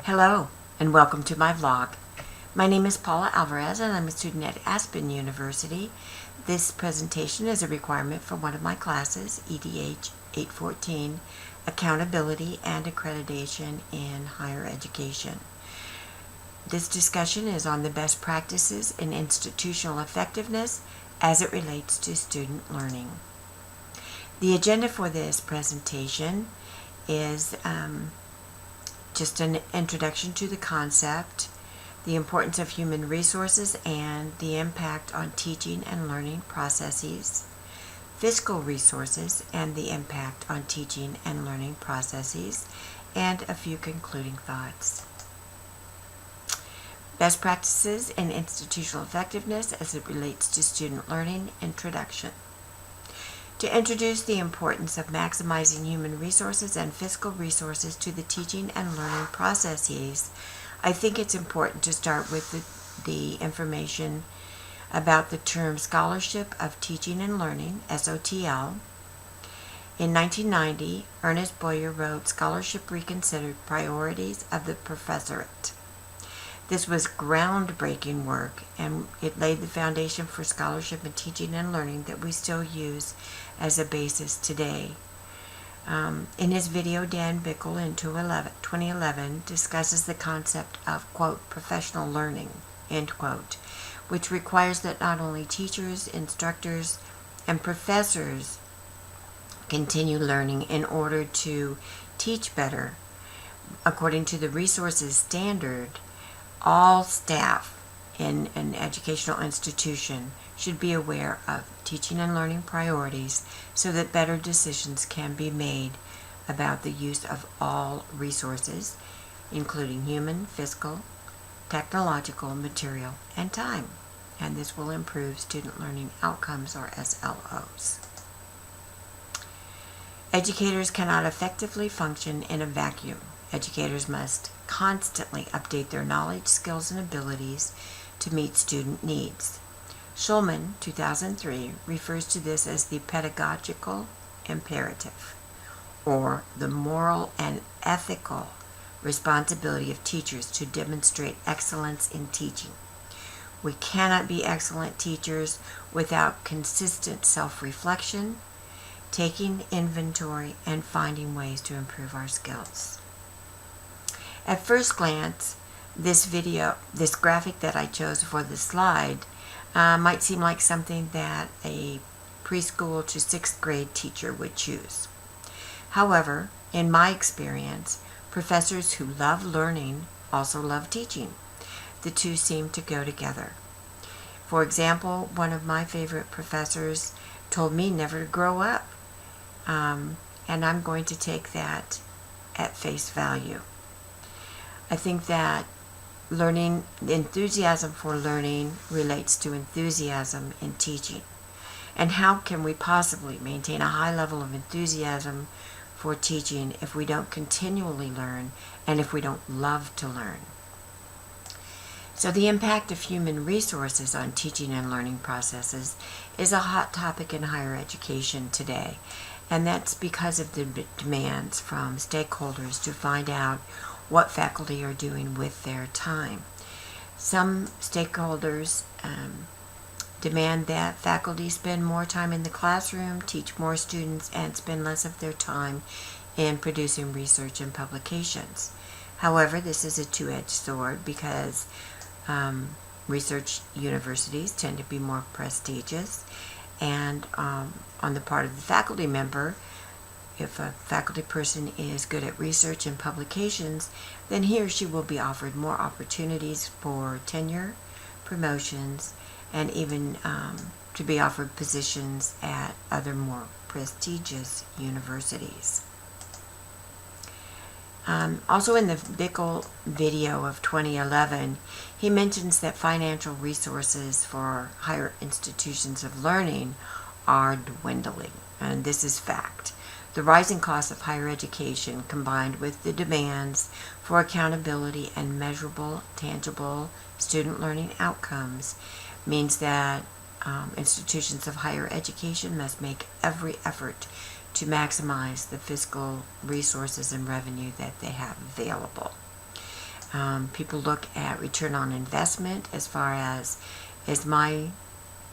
Hello, and welcome to my vlog. My name is Paula Alvarez, and I'm a student at Aspen University. This presentation is a requirement for one of my classes, EDH 814, Accountability and Accreditation in Higher Education. This discussion is on the best practices in institutional effectiveness as it relates to student learning. The agenda for this presentation is just an introduction to the concept, the importance of human resources and the impact on teaching and learning processes, fiscal resources and the impact on teaching and learning processes, and a few concluding thoughts. Best practices in institutional effectiveness as it relates to student learning introduction. To introduce the importance of maximizing human resources and fiscal resources to the teaching and learning processes, I think it's important to start with the information about the term Scholarship of Teaching and Learning, SOTL. In 1990, Ernest Boyer wrote Scholarship Reconsidered Priorities of the Professorate. This was groundbreaking work, and it laid the foundation for scholarship in teaching and learning that we still use as a basis today. In his video, Dan Bickel in 2011 discusses the concept of, quote, professional learning, end quote, which requires that not only teachers, instructors, and professors continue learning in order to teach better. According to the resources standard, all staff in an educational institution should be aware of teaching and learning priorities so that better decisions can be made about the use of all resources, including human, fiscal, technological, material, and time. And this will improve student learning outcomes, or SLOs. Educators cannot effectively function in a vacuum. Educators must constantly update their knowledge, skills, and abilities to meet student needs. Schulman, 2003, refers to this as the pedagogical imperative, or the moral and ethical responsibility of teachers to demonstrate excellence in teaching. We cannot be excellent teachers without consistent self-reflection, taking inventory, and finding ways to improve our skills. At first glance, this graphic that I chose for the slide might seem like something that a preschool to 6th grade teacher would choose. However, in my experience, professors who love learning also love teaching. The two seem to go together. For example, one of my favorite professors told me never to grow up, and I'm going to take that at face value. I think that enthusiasm for learning relates to enthusiasm in teaching. And how can we possibly maintain a high level of enthusiasm for teaching if we don't continually learn and if we don't love to learn? So the impact of human resources on teaching and learning processes is a hot topic in higher education today. And that's because of the demands from stakeholders to find out what faculty are doing with their time. Some stakeholders demand that faculty spend more time in the classroom, teach more students, and spend less of their time in producing research and publications. However, this is a two-edged sword because research universities tend to be more prestigious, and on the part of the faculty member, if a faculty person is good at research and publications, then he or she will be offered more opportunities for tenure, promotions, and even to be offered positions at other more prestigious universities. Also in the Bickel video of 2011, he mentions that financial resources for higher institutions of learning are dwindling, and this is fact. The rising cost of higher education, combined with the demands for accountability and measurable, tangible student learning outcomes, means that institutions of higher education must make every effort to maximize the fiscal resources and revenue that they have available. People look at return on investment as far as, is my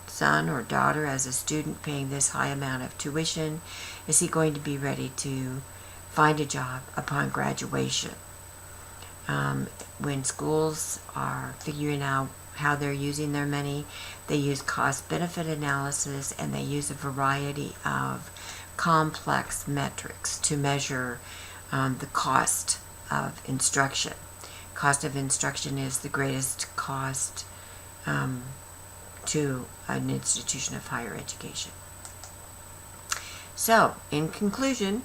son or daughter as a student paying this high amount of tuition, is he going to be ready to find a job upon graduation? When schools are figuring out how they're using their money, they use cost-benefit analysis, and they use a variety of complex metrics to measure the cost of instruction. Cost of instruction is the greatest cost to an institution of higher education. So, in conclusion,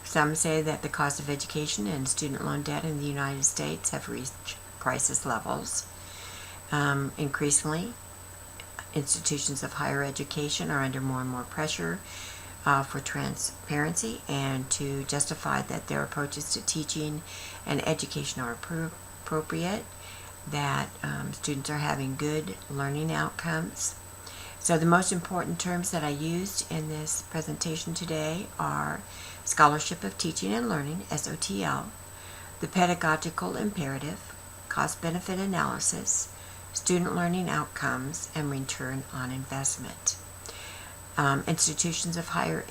some say that the cost of education and student loan debt in the United States have reached crisis levels. Increasingly, institutions of higher education are under more and more pressure for transparency and to justify that their approaches to teaching and education are appropriate, that students are having good learning outcomes. So the most important terms that I used in this presentation today are Scholarship of Teaching and Learning, SOTL, the Pedagogical Imperative, Cost-Benefit Analysis, Student Learning Outcomes, and Return on Investment. Institutions of higher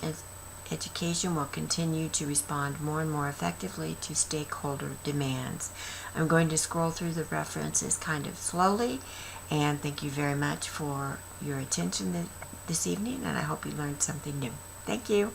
education will continue to respond more and more effectively to stakeholder demands. I'm going to scroll through the references kind of slowly, and thank you very much for your attention this evening, and I hope you learned something new. Thank you.